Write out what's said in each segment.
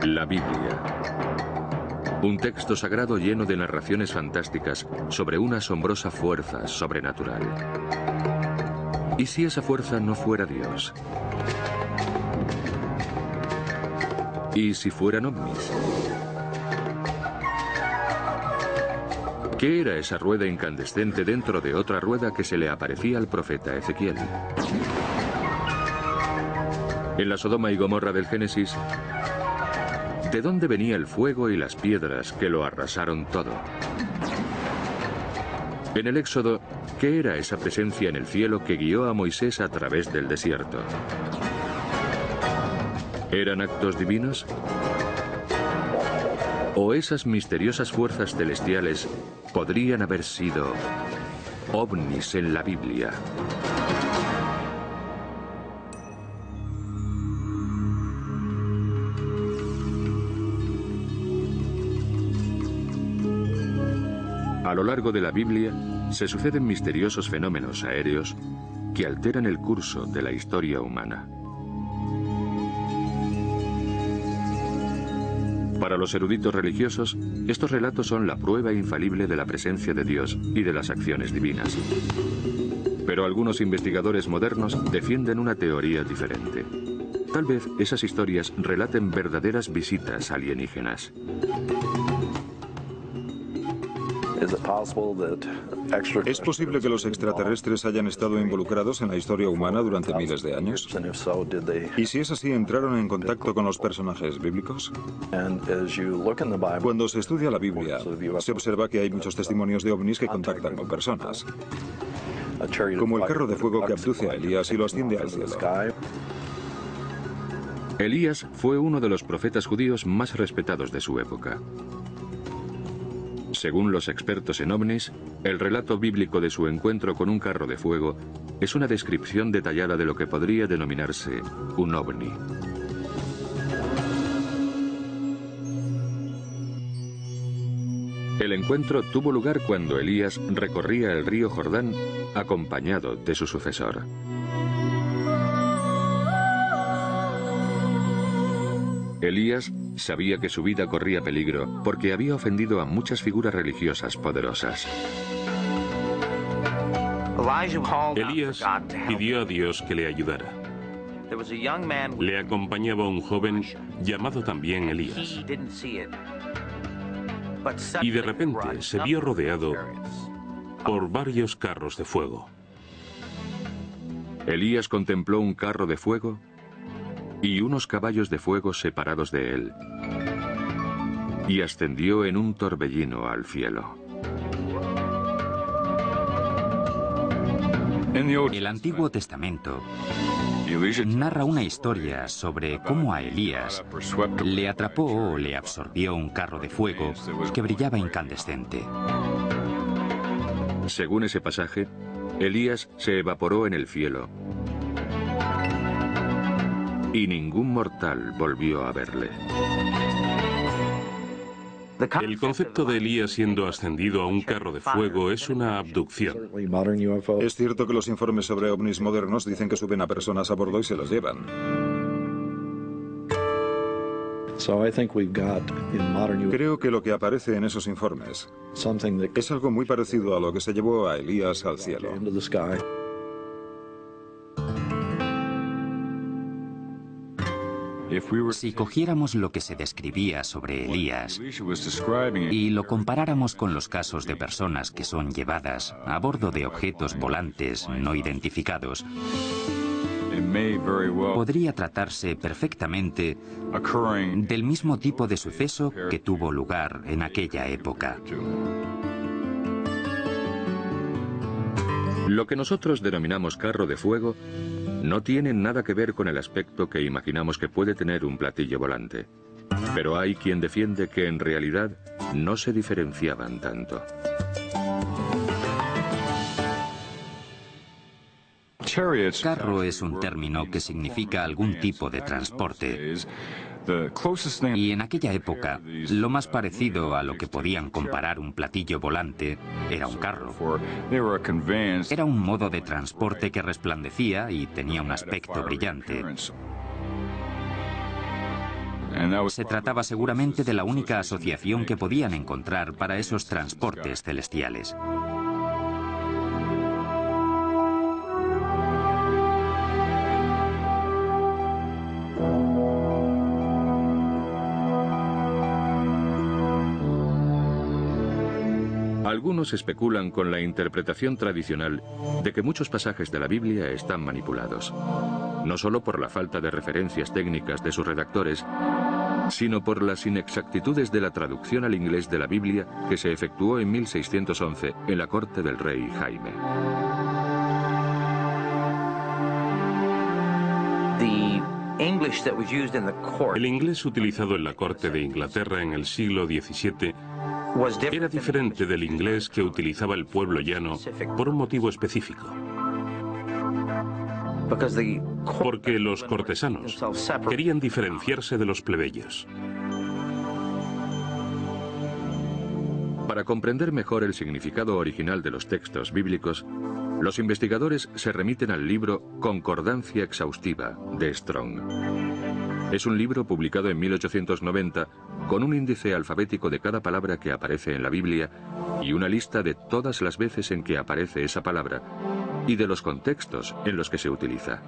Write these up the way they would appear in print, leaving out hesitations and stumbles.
La Biblia. Un texto sagrado lleno de narraciones fantásticas sobre una asombrosa fuerza sobrenatural. ¿Y si esa fuerza no fuera Dios? ¿Y si fueran ovnis? ¿Qué era esa rueda incandescente dentro de otra rueda que se le aparecía al profeta Ezequiel? En la Sodoma y Gomorra del Génesis, ¿de dónde venía el fuego y las piedras que lo arrasaron todo? En el Éxodo, ¿qué era esa presencia en el cielo que guió a Moisés a través del desierto? ¿Eran actos divinos? ¿O esas misteriosas fuerzas celestiales podrían haber sido ovnis en la Biblia? A lo largo de la Biblia se suceden misteriosos fenómenos aéreos que alteran el curso de la historia humana. Para los eruditos religiosos, estos relatos son la prueba infalible de la presencia de Dios y de las acciones divinas. Pero algunos investigadores modernos defienden una teoría diferente. Tal vez esas historias relaten verdaderas visitas alienígenas. ¿Es posible que los extraterrestres hayan estado involucrados en la historia humana durante miles de años? ¿Y si es así, entraron en contacto con los personajes bíblicos? Cuando se estudia la Biblia, se observa que hay muchos testimonios de ovnis que contactan con personas, como el carro de fuego que abduce a Elías y lo asciende al cielo. Elías fue uno de los profetas judíos más respetados de su época. Según los expertos en ovnis, el relato bíblico de su encuentro con un carro de fuego es una descripción detallada de lo que podría denominarse un ovni. El encuentro tuvo lugar cuando Elías recorría el río Jordán acompañado de su sucesor. Elías sabía que su vida corría peligro porque había ofendido a muchas figuras religiosas poderosas. Elías pidió a Dios que le ayudara. Le acompañaba un joven llamado también Elías. Y de repente se vio rodeado por varios carros de fuego. Elías contempló un carro de fuego y unos caballos de fuego separados de él, y ascendió en un torbellino al cielo. El Antiguo Testamento narra una historia sobre cómo a Elías le atrapó o le absorbió un carro de fuego que brillaba incandescente. Según ese pasaje, Elías se evaporó en el cielo y ningún mortal volvió a verle. El concepto de Elías siendo ascendido a un carro de fuego es una abducción. Es cierto que los informes sobre ovnis modernos dicen que suben a personas a bordo y se los llevan. Creo que lo que aparece en esos informes es algo muy parecido a lo que se llevó a Elías al cielo. Si cogiéramos lo que se describía sobre Elías y lo comparáramos con los casos de personas que son llevadas a bordo de objetos volantes no identificados, podría tratarse perfectamente del mismo tipo de suceso que tuvo lugar en aquella época. Lo que nosotros denominamos carro de fuego no tiene nada que ver con el aspecto que imaginamos que puede tener un platillo volante. Pero hay quien defiende que en realidad no se diferenciaban tanto. Carro es un término que significa algún tipo de transporte. Y en aquella época, lo más parecido a lo que podían comparar un platillo volante era un carro. Era un modo de transporte que resplandecía y tenía un aspecto brillante. Se trataba seguramente de la única asociación que podían encontrar para esos transportes celestiales. Algunos especulan con la interpretación tradicional de que muchos pasajes de la Biblia están manipulados, no solo por la falta de referencias técnicas de sus redactores, sino por las inexactitudes de la traducción al inglés de la Biblia que se efectuó en 1611 en la corte del rey Jaime. El inglés utilizado en la corte de Inglaterra en el siglo XVII era diferente del inglés que utilizaba el pueblo llano por un motivo específico. Porque los cortesanos querían diferenciarse de los plebeyos. Para comprender mejor el significado original de los textos bíblicos, los investigadores se remiten al libro Concordancia Exhaustiva de Strong. Es un libro publicado en 1890 con un índice alfabético de cada palabra que aparece en la Biblia y una lista de todas las veces en que aparece esa palabra y de los contextos en los que se utiliza.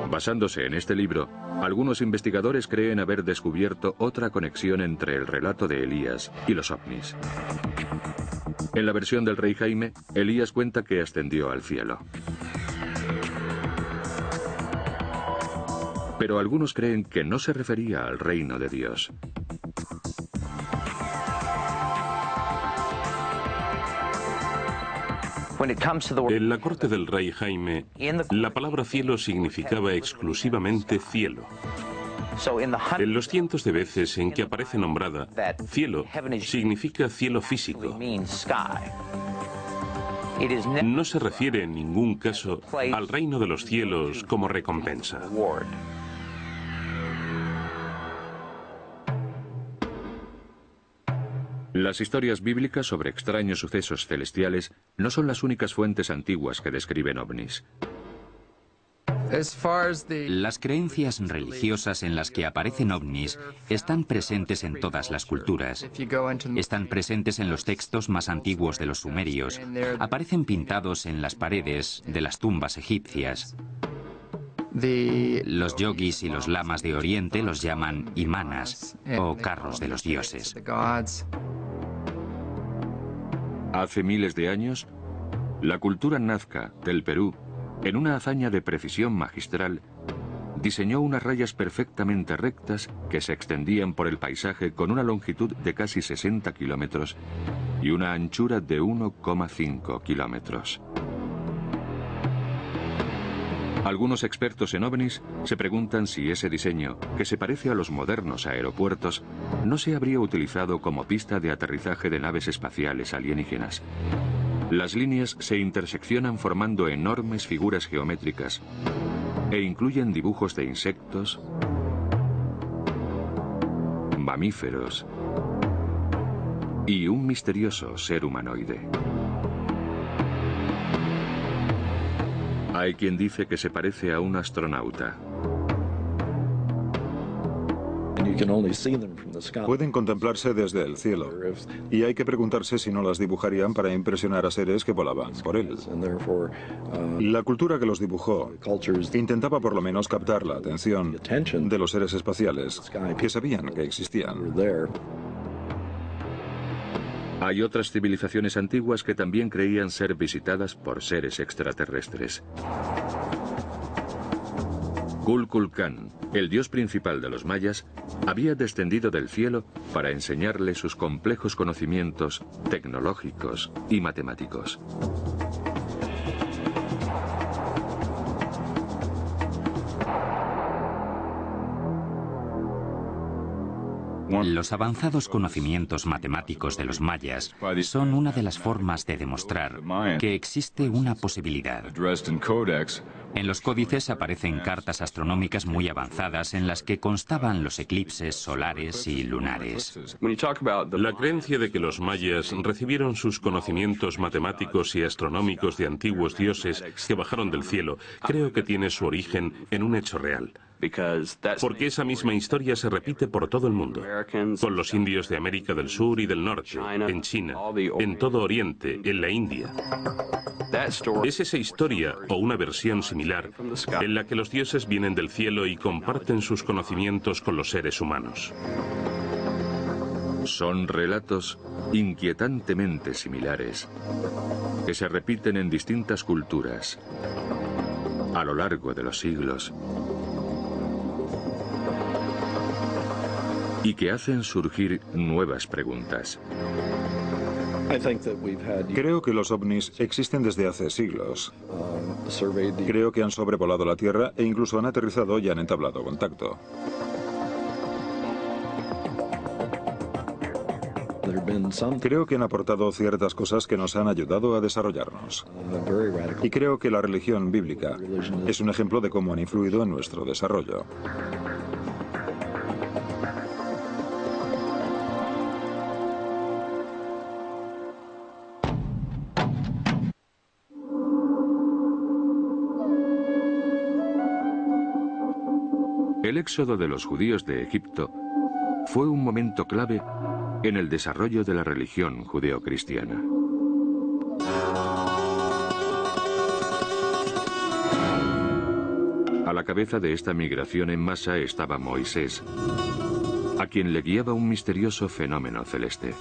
Basándose en este libro, algunos investigadores creen haber descubierto otra conexión entre el relato de Elías y los ovnis. En la versión del rey Jaime, Elías cuenta que ascendió al cielo. Pero algunos creen que no se refería al reino de Dios. En la corte del rey Jaime, la palabra cielo significaba exclusivamente cielo. En los cientos de veces en que aparece nombrada, cielo significa cielo físico. No se refiere en ningún caso al reino de los cielos como recompensa. Las historias bíblicas sobre extraños sucesos celestiales no son las únicas fuentes antiguas que describen ovnis. Las creencias religiosas en las que aparecen ovnis están presentes en todas las culturas. Están presentes en los textos más antiguos de los sumerios. Aparecen pintados en las paredes de las tumbas egipcias. Los yogis y los lamas de Oriente los llaman imanas o carros de los dioses. Hace miles de años, la cultura nazca del Perú, en una hazaña de precisión magistral, diseñó unas rayas perfectamente rectas que se extendían por el paisaje con una longitud de casi 60 kilómetros y una anchura de 1,5 kilómetros. Algunos expertos en ovnis se preguntan si ese diseño, que se parece a los modernos aeropuertos, no se habría utilizado como pista de aterrizaje de naves espaciales alienígenas. Las líneas se interseccionan formando enormes figuras geométricas e incluyen dibujos de insectos, mamíferos y un misterioso ser humanoide. Hay quien dice que se parece a un astronauta. Pueden contemplarse desde el cielo, y hay que preguntarse si no las dibujarían para impresionar a seres que volaban por él. La cultura que los dibujó intentaba por lo menos captar la atención de los seres espaciales que sabían que existían. Hay otras civilizaciones antiguas que también creían ser visitadas por seres extraterrestres. Kukulcán, el dios principal de los mayas, había descendido del cielo para enseñarle sus complejos conocimientos tecnológicos y matemáticos. Los avanzados conocimientos matemáticos de los mayas son una de las formas de demostrar que existe una posibilidad. En los códices aparecen cartas astronómicas muy avanzadas en las que constaban los eclipses solares y lunares. La creencia de que los mayas recibieron sus conocimientos matemáticos y astronómicos de antiguos dioses que bajaron del cielo, creo que tiene su origen en un hecho real. Porque esa misma historia se repite por todo el mundo, con los indios de América del Sur y del Norte, en China, en todo Oriente, en la India. Es esa historia, o una versión similar, en la que los dioses vienen del cielo y comparten sus conocimientos con los seres humanos. Son relatos inquietantemente similares, que se repiten en distintas culturas, a lo largo de los siglos, y que hacen surgir nuevas preguntas. Creo que los ovnis existen desde hace siglos. Creo que han sobrevolado la Tierra e incluso han aterrizado y han entablado contacto. Creo que han aportado ciertas cosas que nos han ayudado a desarrollarnos. Y creo que la religión bíblica es un ejemplo de cómo han influido en nuestro desarrollo. El éxodo de los judíos de Egipto fue un momento clave en el desarrollo de la religión judeocristiana. A la cabeza de esta migración en masa estaba Moisés, a quien le guiaba un misterioso fenómeno celeste.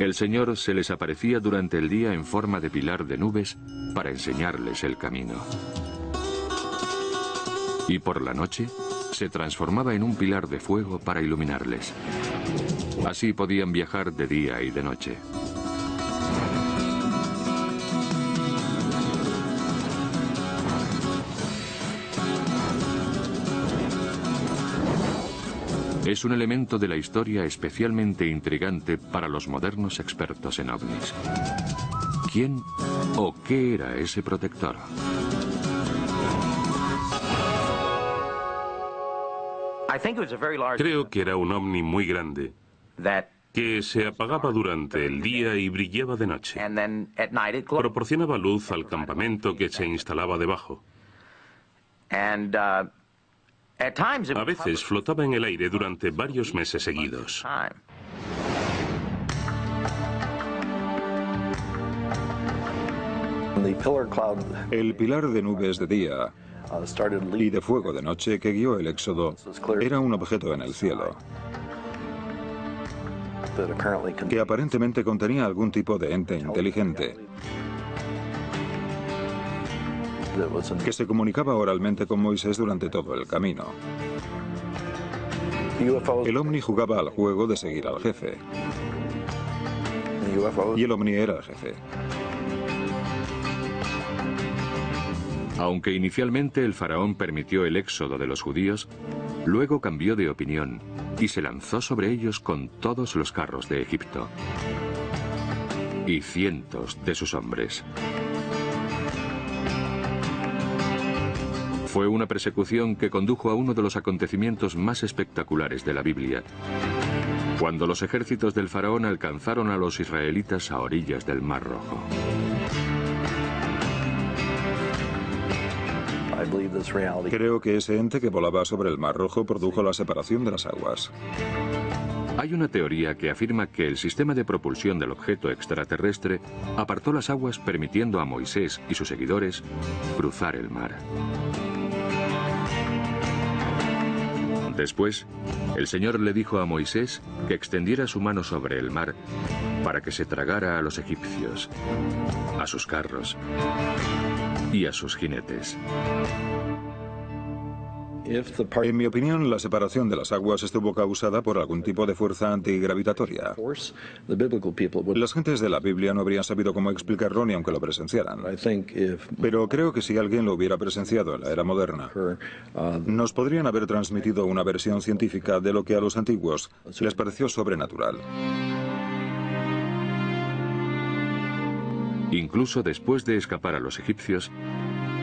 El Señor se les aparecía durante el día en forma de pilar de nubes para enseñarles el camino. Y por la noche se transformaba en un pilar de fuego para iluminarles. Así podían viajar de día y de noche. Es un elemento de la historia especialmente intrigante para los modernos expertos en ovnis. ¿Quién o qué era ese protector? Creo que era un ovni muy grande, que se apagaba durante el día y brillaba de noche. Proporcionaba luz al campamento que se instalaba debajo. A veces flotaba en el aire durante varios meses seguidos. El pilar de nubes de día y de fuego de noche que guió el éxodo era un objeto en el cielo que aparentemente contenía algún tipo de ente inteligente que se comunicaba oralmente con Moisés durante todo el camino. El ovni jugaba al juego de seguir al jefe y el ovni era el jefe. Aunque inicialmente el faraón permitió el éxodo de los judíos, luego cambió de opinión y se lanzó sobre ellos con todos los carros de Egipto y cientos de sus hombres. Fue una persecución que condujo a uno de los acontecimientos más espectaculares de la Biblia, cuando los ejércitos del faraón alcanzaron a los israelitas a orillas del Mar Rojo. Creo que ese ente que volaba sobre el Mar Rojo produjo la separación de las aguas. Hay una teoría que afirma que el sistema de propulsión del objeto extraterrestre apartó las aguas permitiendo a Moisés y sus seguidores cruzar el mar. Después, el Señor le dijo a Moisés que extendiera su mano sobre el mar para que se tragara a los egipcios, a sus carros y a sus jinetes. En mi opinión, la separación de las aguas estuvo causada por algún tipo de fuerza antigravitatoria. Las gentes de la Biblia no habrían sabido cómo explicarlo ni aunque lo presenciaran. Pero creo que si alguien lo hubiera presenciado en la era moderna, nos podrían haber transmitido una versión científica de lo que a los antiguos les pareció sobrenatural. Incluso después de escapar a los egipcios,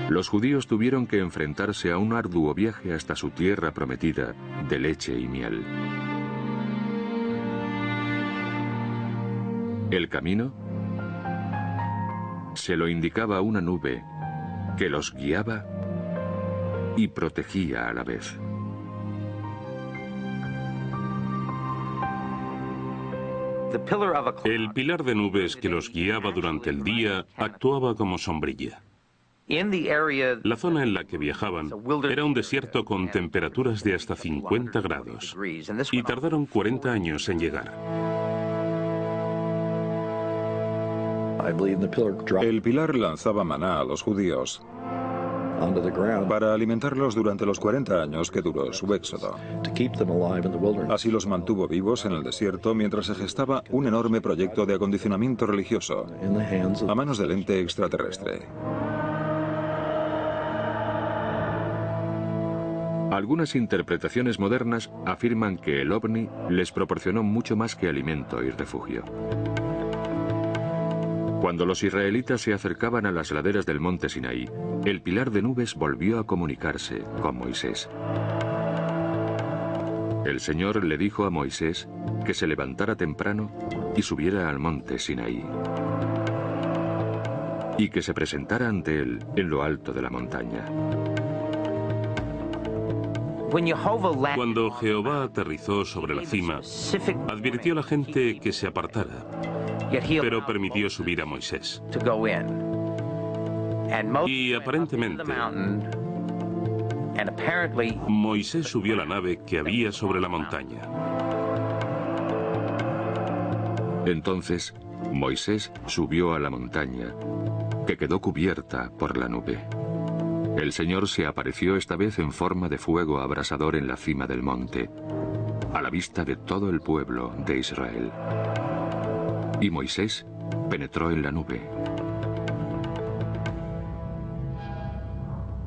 los judíos tuvieron que enfrentarse a un arduo viaje hasta su tierra prometida de leche y miel. El camino se lo indicaba una nube que los guiaba y protegía a la vez. El pilar de nubes que los guiaba durante el día actuaba como sombrilla. La zona en la que viajaban era un desierto con temperaturas de hasta 50 grados y tardaron 40 años en llegar. El pilar lanzaba maná a los judíos para alimentarlos durante los 40 años que duró su éxodo. Así los mantuvo vivos en el desierto mientras se gestaba un enorme proyecto de acondicionamiento religioso a manos del ente extraterrestre. Algunas interpretaciones modernas afirman que el ovni les proporcionó mucho más que alimento y refugio. Cuando los israelitas se acercaban a las laderas del monte Sinaí, el pilar de nubes volvió a comunicarse con Moisés. El Señor le dijo a Moisés que se levantara temprano y subiera al monte Sinaí, y que se presentara ante él en lo alto de la montaña. Cuando Jehová aterrizó sobre la cima, advirtió a la gente que se apartara, pero permitió subir a Moisés. Y aparentemente, Moisés subió la nave que había sobre la montaña. Entonces, Moisés subió a la montaña, que quedó cubierta por la nube. El Señor se apareció esta vez en forma de fuego abrasador en la cima del monte, a la vista de todo el pueblo de Israel. Y Moisés penetró en la nube.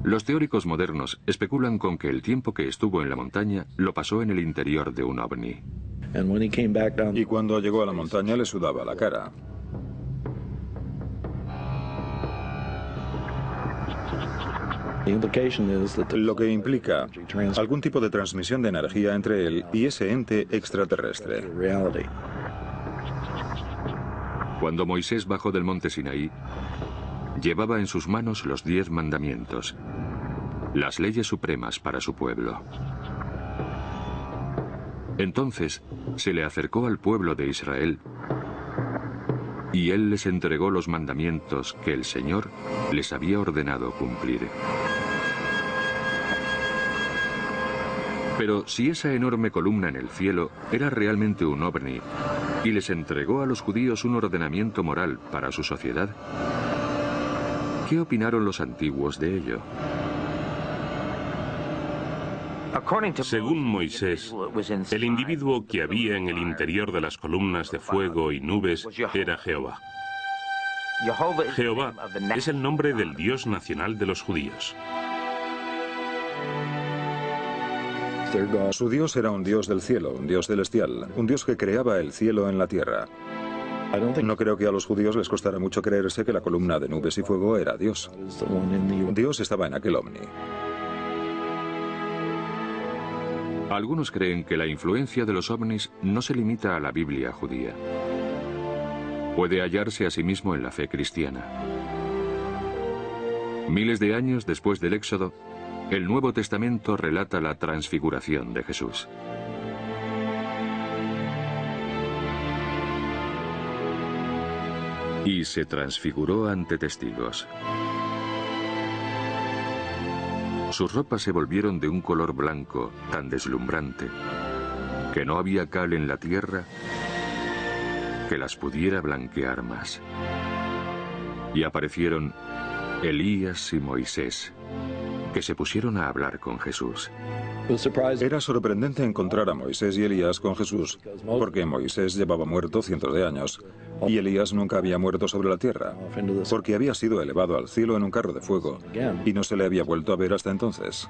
Los teóricos modernos especulan con que el tiempo que estuvo en la montaña lo pasó en el interior de un ovni. Y cuando llegó a la montaña le sudaba la cara. Lo que implica algún tipo de transmisión de energía entre él y ese ente extraterrestre. Cuando Moisés bajó del monte Sinaí, llevaba en sus manos los 10 mandamientos, las leyes supremas para su pueblo. Entonces se le acercó al pueblo de Israel y él les entregó los mandamientos que el Señor les había ordenado cumplir. Pero si esa enorme columna en el cielo era realmente un ovni y les entregó a los judíos un ordenamiento moral para su sociedad, ¿qué opinaron los antiguos de ello? Según Moisés, el individuo que había en el interior de las columnas de fuego y nubes era Jehová. Jehová es el nombre del Dios nacional de los judíos. Su Dios era un Dios del cielo, un Dios celestial, un Dios que creaba el cielo en la tierra. No creo que a los judíos les costara mucho creerse que la columna de nubes y fuego era Dios. Dios estaba en aquel ovni. Algunos creen que la influencia de los ovnis no se limita a la Biblia judía. Puede hallarse asimismo en la fe cristiana. Miles de años después del Éxodo, el Nuevo Testamento relata la transfiguración de Jesús. Y se transfiguró ante testigos. Sus ropas se volvieron de un color blanco tan deslumbrante que no había cal en la tierra que las pudiera blanquear más. Y aparecieron Elías y Moisés, que se pusieron a hablar con Jesús. Era sorprendente encontrar a Moisés y Elías con Jesús, porque Moisés llevaba muerto cientos de años, y Elías nunca había muerto sobre la tierra, porque había sido elevado al cielo en un carro de fuego, y no se le había vuelto a ver hasta entonces.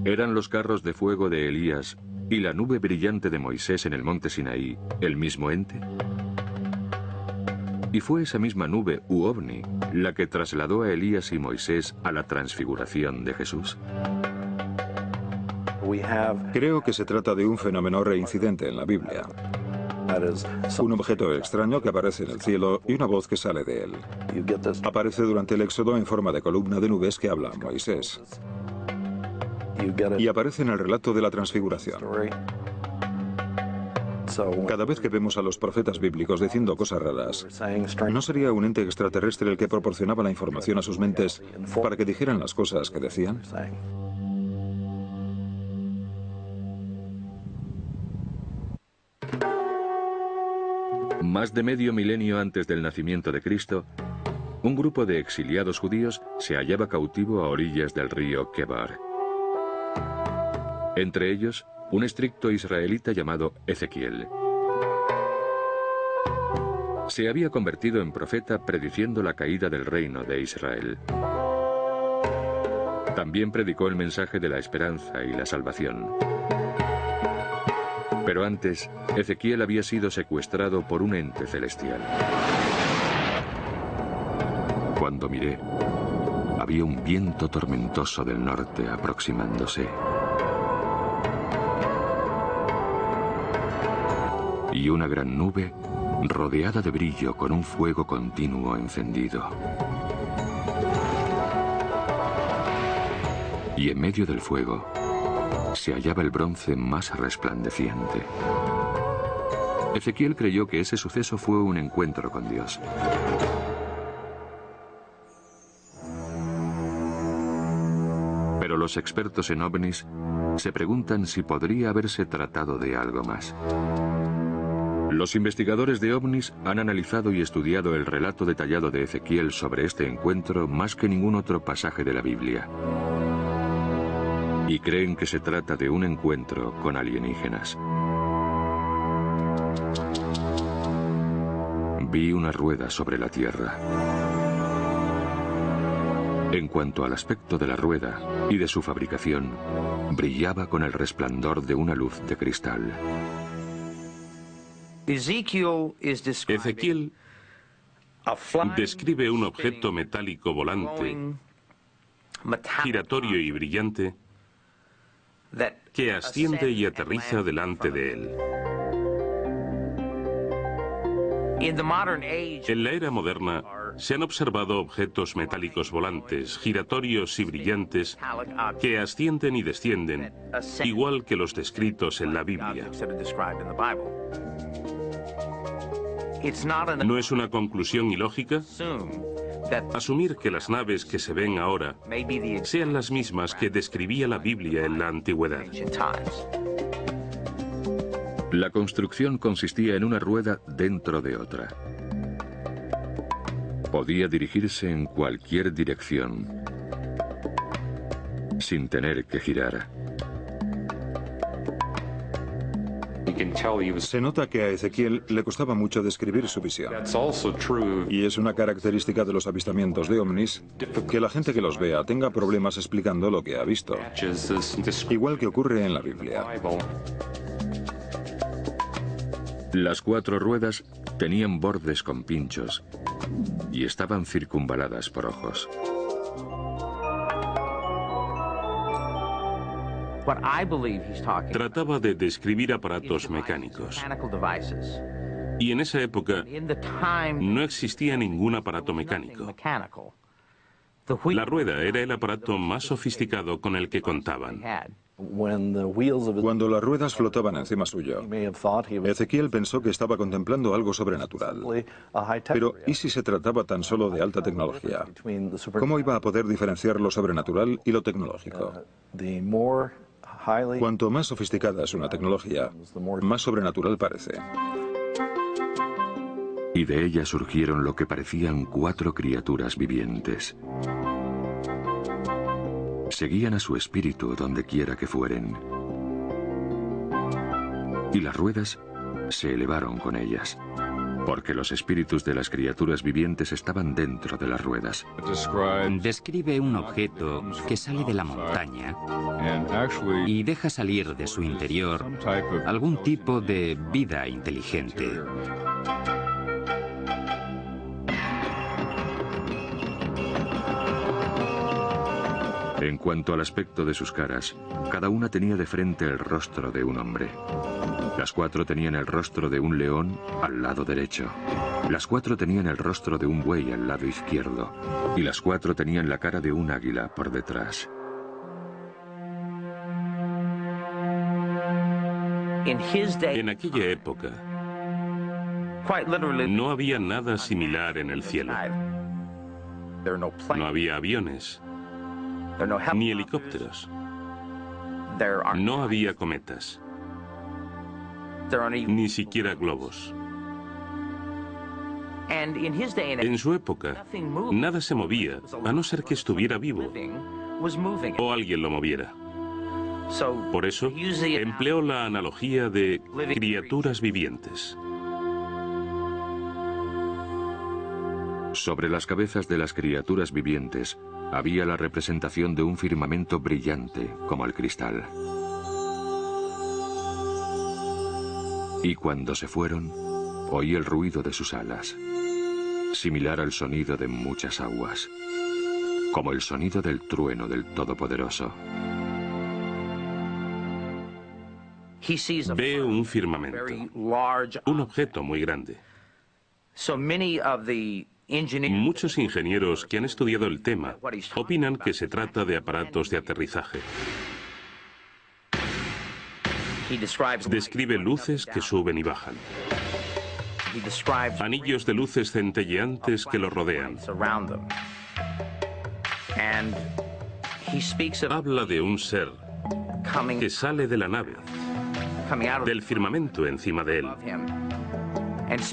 ¿Eran los carros de fuego de Elías y la nube brillante de Moisés en el monte Sinaí el mismo ente? Y fue esa misma nube u ovni la que trasladó a Elías y Moisés a la transfiguración de Jesús. Creo que se trata de un fenómeno reincidente en la Biblia. Un objeto extraño que aparece en el cielo y una voz que sale de él. Aparece durante el Éxodo en forma de columna de nubes que habla a Moisés. Y aparece en el relato de la Transfiguración. Cada vez que vemos a los profetas bíblicos diciendo cosas raras, ¿no sería un ente extraterrestre el que proporcionaba la información a sus mentes para que dijeran las cosas que decían? Más de medio milenio antes del nacimiento de Cristo, un grupo de exiliados judíos se hallaba cautivo a orillas del río Kebar. Entre ellos, un estricto israelita llamado Ezequiel. Se había convertido en profeta prediciendo la caída del reino de Israel. También predicó el mensaje de la esperanza y la salvación. Pero antes, Ezequiel había sido secuestrado por un ente celestial. Cuando miré, había un viento tormentoso del norte aproximándose. Y una gran nube rodeada de brillo con un fuego continuo encendido. Y en medio del fuego se hallaba el bronce más resplandeciente. Ezequiel creyó que ese suceso fue un encuentro con Dios. Pero los expertos en ovnis se preguntan si podría haberse tratado de algo más. Los investigadores de ovnis han analizado y estudiado el relato detallado de Ezequiel sobre este encuentro más que ningún otro pasaje de la Biblia. Y creen que se trata de un encuentro con alienígenas. Vi una rueda sobre la tierra. En cuanto al aspecto de la rueda y de su fabricación, brillaba con el resplandor de una luz de cristal. Ezequiel describe un objeto metálico volante, giratorio y brillante, que asciende y aterriza delante de él. En la era moderna se han observado objetos metálicos volantes, giratorios y brillantes que ascienden y descienden, igual que los descritos en la Biblia. ¿No es una conclusión ilógica? Asumir que las naves que se ven ahora sean las mismas que describía la Biblia en la antigüedad. La construcción consistía en una rueda dentro de otra. Podía dirigirse en cualquier dirección, sin tener que girar. Se nota que a Ezequiel le costaba mucho describir su visión. Y es una característica de los avistamientos de ovnis que la gente que los vea tenga problemas explicando lo que ha visto. Igual que ocurre en la Biblia. Las 4 ruedas tenían bordes con pinchos y estaban circunvaladas por ojos. Trataba de describir aparatos mecánicos. Y en esa época no existía ningún aparato mecánico. La rueda era el aparato más sofisticado con el que contaban. Cuando las ruedas flotaban encima suyo, Ezequiel pensó que estaba contemplando algo sobrenatural. Pero, ¿y si se trataba tan solo de alta tecnología? ¿Cómo iba a poder diferenciar lo sobrenatural y lo tecnológico? Cuanto más sofisticada es una tecnología, más sobrenatural parece. Y de ella surgieron lo que parecían 4 criaturas vivientes. Seguían a su espíritu donde quiera que fueren. Y las ruedas se elevaron con ellas, porque los espíritus de las criaturas vivientes estaban dentro de las ruedas. Describe un objeto que sale de la montaña y deja salir de su interior algún tipo de vida inteligente. En cuanto al aspecto de sus caras, cada una tenía de frente el rostro de un hombre. Las 4 tenían el rostro de un león al lado derecho. Las 4 tenían el rostro de un buey al lado izquierdo. Y las 4 tenían la cara de un águila por detrás. En aquella época, no había nada similar en el cielo. No había aviones, ni helicópteros. No había cometas, ni siquiera globos. En su época, nada se movía, a no ser que estuviera vivo o alguien lo moviera. Por eso, empleó la analogía de criaturas vivientes. Sobre las cabezas de las criaturas vivientes había la representación de un firmamento brillante como el cristal. Y cuando se fueron, oí el ruido de sus alas, similar al sonido de muchas aguas, como el sonido del trueno del Todopoderoso. Ve un firmamento, un objeto muy grande. Muchos ingenieros que han estudiado el tema opinan que se trata de aparatos de aterrizaje. Describe luces que suben y bajan, anillos de luces centelleantes que lo rodean. Habla de un ser que sale de la nave, del firmamento encima de él,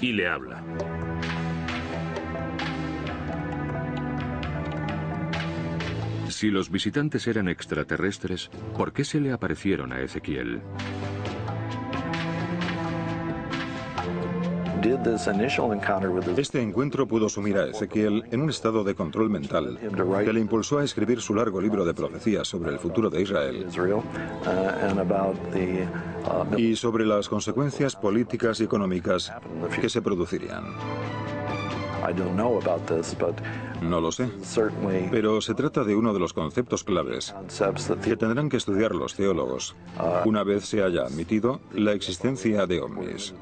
y le habla. Si los visitantes eran extraterrestres, ¿por qué se le aparecieron a Ezequiel? Este encuentro pudo sumir a Ezequiel en un estado de control mental que le impulsó a escribir su largo libro de profecías sobre el futuro de Israel y sobre las consecuencias políticas y económicas que se producirían. No lo sé, pero se trata de uno de los conceptos claves que tendrán que estudiar los teólogos una vez se haya admitido la existencia de ovnis.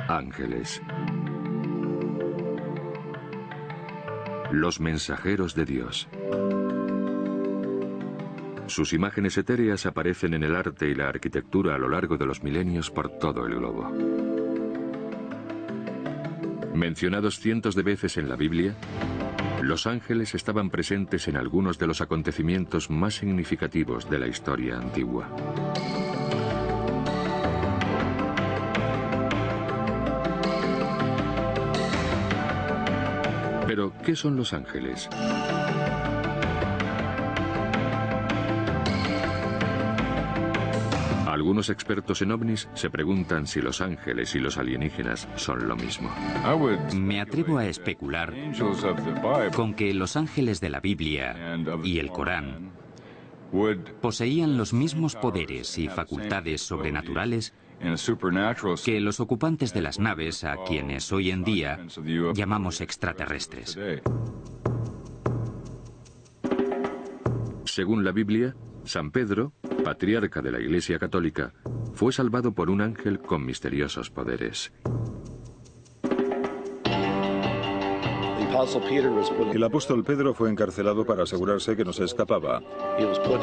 Ángeles. Los mensajeros de Dios. Sus imágenes etéreas aparecen en el arte y la arquitectura a lo largo de los milenios por todo el globo. Mencionados cientos de veces en la Biblia, los ángeles estaban presentes en algunos de los acontecimientos más significativos de la historia antigua. Pero, ¿qué son los ángeles? Algunos expertos en ovnis se preguntan si los ángeles y los alienígenas son lo mismo. Me atrevo a especular con que los ángeles de la Biblia y el Corán poseían los mismos poderes y facultades sobrenaturales que los ocupantes de las naves a quienes hoy en día llamamos extraterrestres. Según la Biblia, San Pedro, patriarca de la Iglesia Católica, fue salvado por un ángel con misteriosos poderes. El apóstol Pedro fue encarcelado para asegurarse que no se escapaba,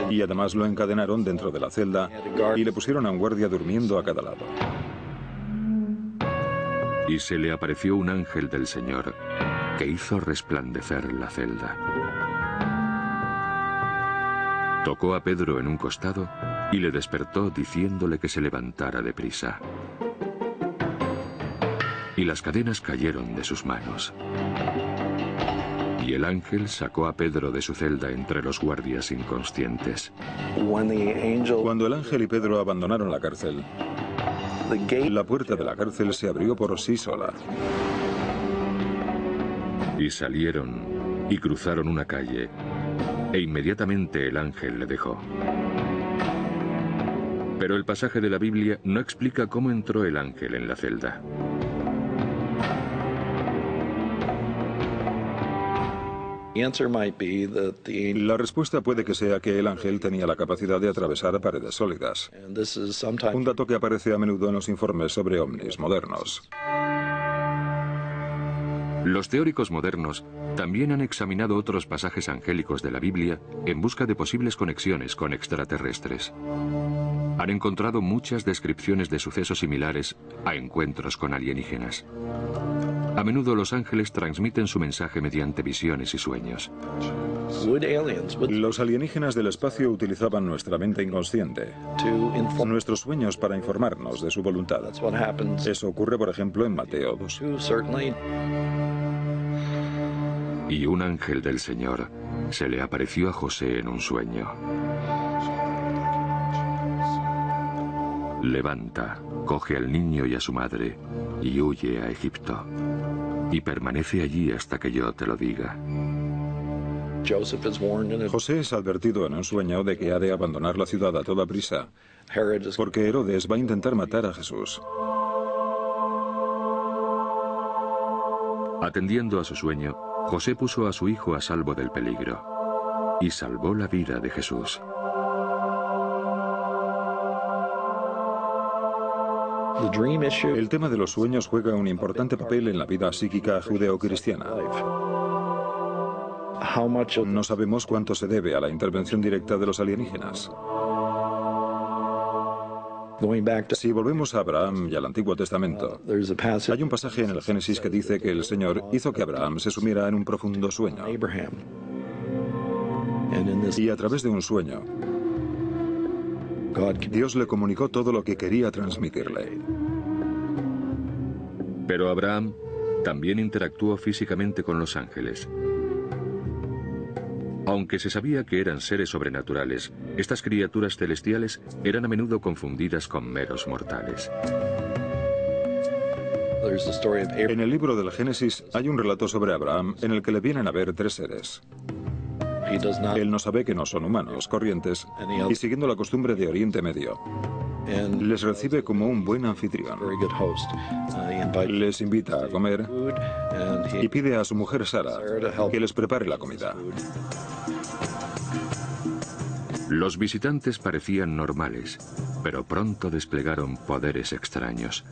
y además lo encadenaron dentro de la celda y le pusieron a un guardia durmiendo a cada lado. Y se le apareció un ángel del Señor que hizo resplandecer la celda. Tocó a Pedro en un costado y le despertó diciéndole que se levantara deprisa. Y las cadenas cayeron de sus manos. Y el ángel sacó a Pedro de su celda entre los guardias inconscientes. Cuando el ángel y Pedro abandonaron la cárcel, la puerta de la cárcel se abrió por sí sola. Y salieron y cruzaron una calle, e inmediatamente el ángel le dejó. Pero el pasaje de la Biblia no explica cómo entró el ángel en la celda. La respuesta puede que sea que el ángel tenía la capacidad de atravesar paredes sólidas. Un dato que aparece a menudo en los informes sobre ovnis modernos. Los teóricos modernos también han examinado otros pasajes angélicos de la Biblia en busca de posibles conexiones con extraterrestres. Han encontrado muchas descripciones de sucesos similares a encuentros con alienígenas. A menudo los ángeles transmiten su mensaje mediante visiones y sueños. Los alienígenas del espacio utilizaban nuestra mente inconsciente, nuestros sueños para informarnos de su voluntad. Eso ocurre, por ejemplo, en Mateo 2. Y un ángel del Señor se le apareció a José en un sueño. Levanta, coge al niño y a su madre y huye a Egipto. Y permanece allí hasta que yo te lo diga. José es advertido en un sueño de que ha de abandonar la ciudad a toda prisa, porque Herodes va a intentar matar a Jesús. Atendiendo a su sueño, José puso a su hijo a salvo del peligro y salvó la vida de Jesús. El tema de los sueños juega un importante papel en la vida psíquica judeocristiana. No sabemos cuánto se debe a la intervención directa de los alienígenas. Si volvemos a Abraham y al Antiguo Testamento, hay un pasaje en el Génesis que dice que el Señor hizo que Abraham se sumiera en un profundo sueño. Y a través de un sueño, Dios le comunicó todo lo que quería transmitirle. Pero Abraham también interactuó físicamente con los ángeles. Aunque se sabía que eran seres sobrenaturales, estas criaturas celestiales eran a menudo confundidas con meros mortales. En el libro del Génesis hay un relato sobre Abraham en el que le vienen a ver tres seres. Él no sabe que no son humanos, corrientes, y siguiendo la costumbre de Oriente Medio, les recibe como un buen anfitrión. Les invita a comer y pide a su mujer Sara que les prepare la comida. Los visitantes parecían normales, pero pronto desplegaron poderes extraños.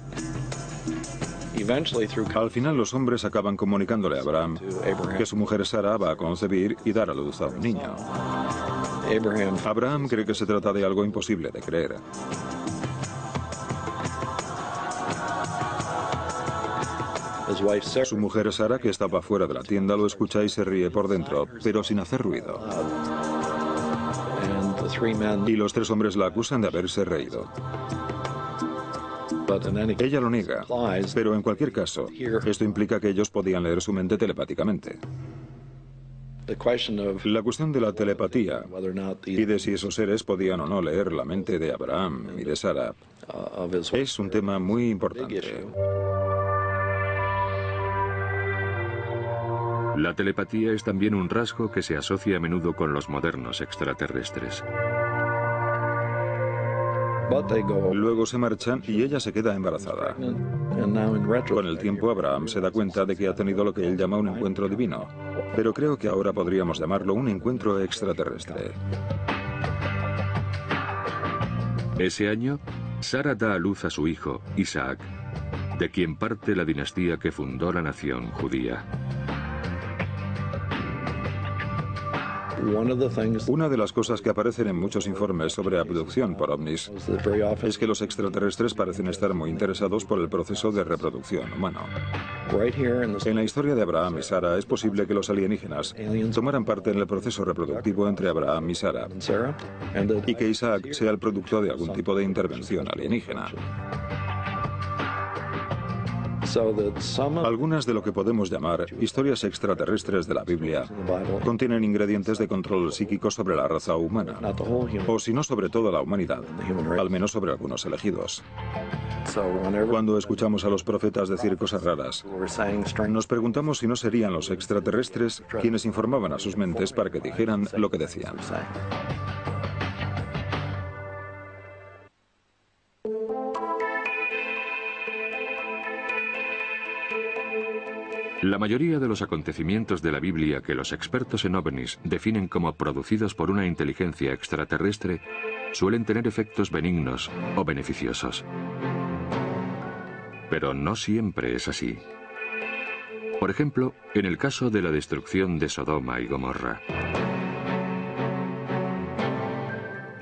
Al final los hombres acaban comunicándole a Abraham que su mujer Sara va a concebir y dar a luz a un niño. Abraham cree que se trata de algo imposible de creer. Su mujer Sara, que estaba fuera de la tienda, lo escucha y se ríe por dentro, pero sin hacer ruido. Y los tres hombres la acusan de haberse reído. Ella lo niega, pero en cualquier caso, esto implica que ellos podían leer su mente telepáticamente. La cuestión de la telepatía y de si esos seres podían o no leer la mente de Abraham y de Sara es un tema muy importante. La telepatía es también un rasgo que se asocia a menudo con los modernos extraterrestres. Luego se marchan y ella se queda embarazada. Con el tiempo, Abraham se da cuenta de que ha tenido lo que él llama un encuentro divino, pero creo que ahora podríamos llamarlo un encuentro extraterrestre. Ese año, Sara da a luz a su hijo, Isaac, de quien parte la dinastía que fundó la nación judía. Una de las cosas que aparecen en muchos informes sobre abducción por ovnis es que los extraterrestres parecen estar muy interesados por el proceso de reproducción humano. En la historia de Abraham y Sara es posible que los alienígenas tomaran parte en el proceso reproductivo entre Abraham y Sara y que Isaac sea el producto de algún tipo de intervención alienígena. Algunas de lo que podemos llamar historias extraterrestres de la Biblia contienen ingredientes de control psíquico sobre la raza humana, o si no sobre toda la humanidad, al menos sobre algunos elegidos. Cuando escuchamos a los profetas decir cosas raras, nos preguntamos si no serían los extraterrestres quienes informaban a sus mentes para que dijeran lo que decían. La mayoría de los acontecimientos de la Biblia que los expertos en ovnis definen como producidos por una inteligencia extraterrestre suelen tener efectos benignos o beneficiosos. Pero no siempre es así. Por ejemplo, en el caso de la destrucción de Sodoma y Gomorra.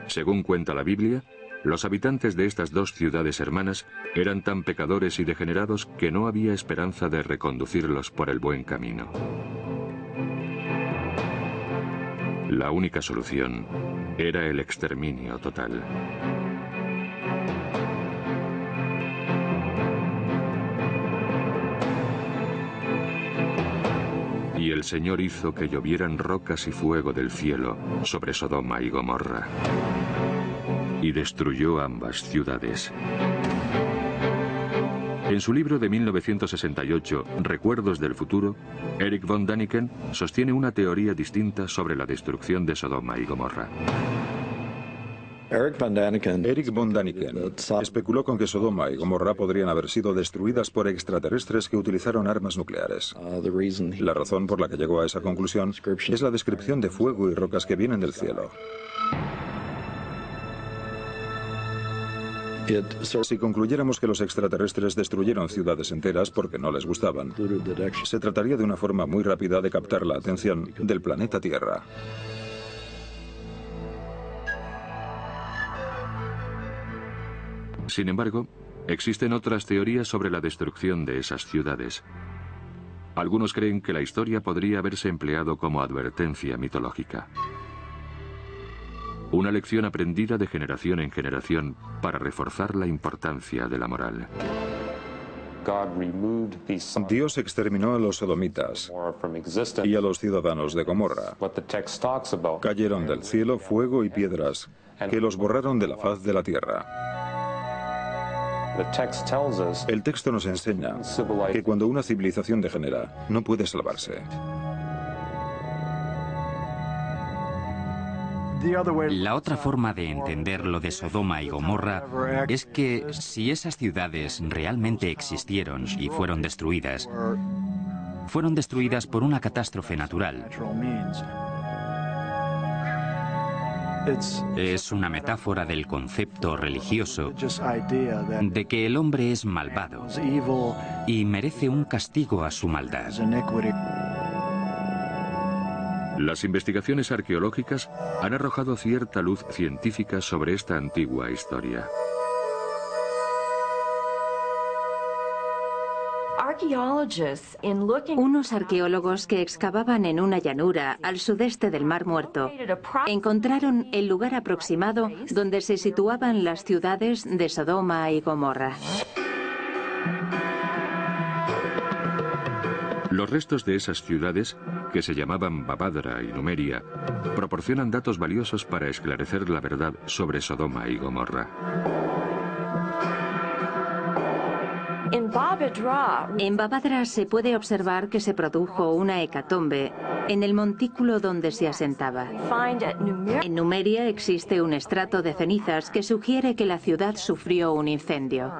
Según cuenta la Biblia, los habitantes de estas dos ciudades hermanas eran tan pecadores y degenerados que no había esperanza de reconducirlos por el buen camino. La única solución era el exterminio total. Y el Señor hizo que llovieran rocas y fuego del cielo sobre Sodoma y Gomorra, y destruyó ambas ciudades. En su libro de 1968, Recuerdos del futuro, Eric von Däniken sostiene una teoría distinta sobre la destrucción de Sodoma y Gomorra. Eric von Däniken especuló con que Sodoma y Gomorra podrían haber sido destruidas por extraterrestres que utilizaron armas nucleares. La razón por la que llegó a esa conclusión es la descripción de fuego y rocas que vienen del cielo. Si concluyéramos que los extraterrestres destruyeron ciudades enteras porque no les gustaban, se trataría de una forma muy rápida de captar la atención del planeta Tierra. Sin embargo, existen otras teorías sobre la destrucción de esas ciudades. Algunos creen que la historia podría haberse empleado como advertencia mitológica. Una lección aprendida de generación en generación para reforzar la importancia de la moral. Dios exterminó a los sodomitas y a los ciudadanos de Gomorra. Cayeron del cielo fuego y piedras que los borraron de la faz de la tierra. El texto nos enseña que cuando una civilización degenera, no puede salvarse. La otra forma de entender lo de Sodoma y Gomorra es que si esas ciudades realmente existieron y fueron destruidas por una catástrofe natural. Es una metáfora del concepto religioso de que el hombre es malvado y merece un castigo a su maldad. Las investigaciones arqueológicas han arrojado cierta luz científica sobre esta antigua historia. Unos arqueólogos que excavaban en una llanura al sudeste del Mar Muerto encontraron el lugar aproximado donde se situaban las ciudades de Sodoma y Gomorra. Los restos de esas ciudades, que se llamaban Babadra y Numeria, proporcionan datos valiosos para esclarecer la verdad sobre Sodoma y Gomorra. En Babadra se puede observar que se produjo una hecatombe en el montículo donde se asentaba. En Numeria existe un estrato de cenizas que sugiere que la ciudad sufrió un incendio.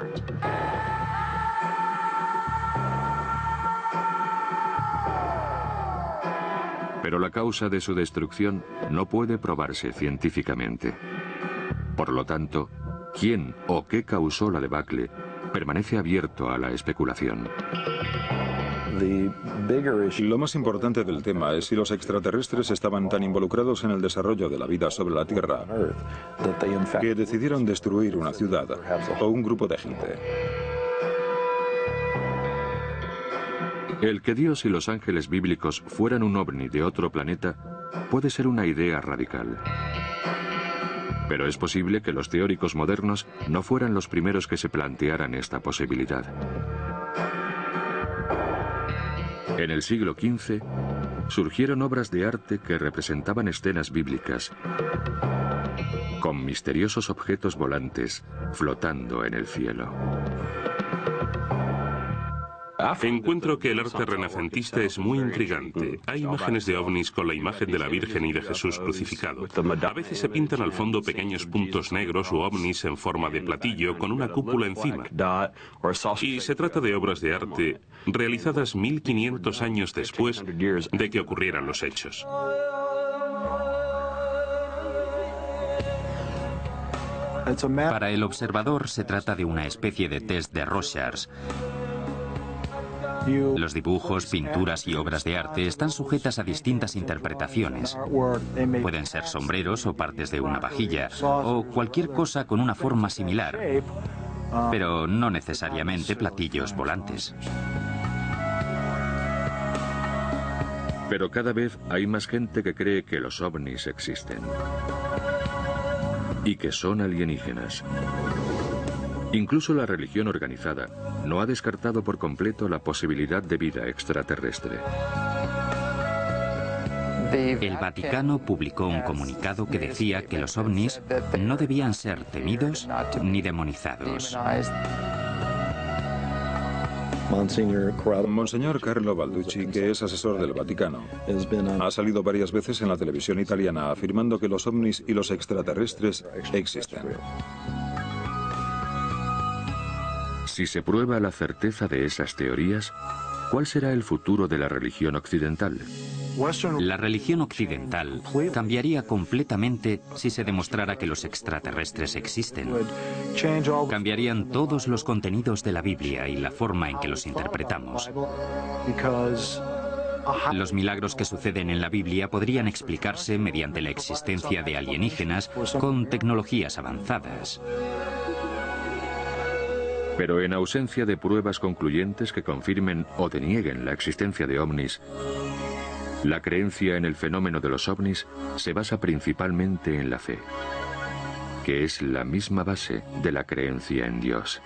Pero la causa de su destrucción no puede probarse científicamente. Por lo tanto, ¿quién o qué causó la debacle permanece abierto a la especulación? Lo más importante del tema es si los extraterrestres estaban tan involucrados en el desarrollo de la vida sobre la Tierra que decidieron destruir una ciudad o un grupo de gente. El que Dios y los ángeles bíblicos fueran un ovni de otro planeta puede ser una idea radical. Pero es posible que los teóricos modernos no fueran los primeros que se plantearan esta posibilidad. En el siglo XV surgieron obras de arte que representaban escenas bíblicas, con misteriosos objetos volantes flotando en el cielo. Encuentro que el arte renacentista es muy intrigante. Hay imágenes de ovnis con la imagen de la Virgen y de Jesús crucificado. A veces se pintan al fondo pequeños puntos negros u ovnis en forma de platillo con una cúpula encima. Y se trata de obras de arte realizadas 1500 años después de que ocurrieran los hechos. Para el observador se trata de una especie de test de Rorschach. Los dibujos, pinturas y obras de arte están sujetas a distintas interpretaciones. Pueden ser sombreros o partes de una vajilla, o cualquier cosa con una forma similar, pero no necesariamente platillos volantes. Pero cada vez hay más gente que cree que los ovnis existen y que son alienígenas. Incluso la religión organizada no ha descartado por completo la posibilidad de vida extraterrestre. El Vaticano publicó un comunicado que decía que los ovnis no debían ser temidos ni demonizados. Monseñor Carlo Balducci, que es asesor del Vaticano, ha salido varias veces en la televisión italiana afirmando que los ovnis y los extraterrestres existen. Si se prueba la certeza de esas teorías, ¿cuál será el futuro de la religión occidental? La religión occidental cambiaría completamente si se demostrara que los extraterrestres existen. Cambiarían todos los contenidos de la Biblia y la forma en que los interpretamos. Los milagros que suceden en la Biblia podrían explicarse mediante la existencia de alienígenas con tecnologías avanzadas. Pero en ausencia de pruebas concluyentes que confirmen o denieguen la existencia de ovnis, la creencia en el fenómeno de los ovnis se basa principalmente en la fe, que es la misma base de la creencia en Dios.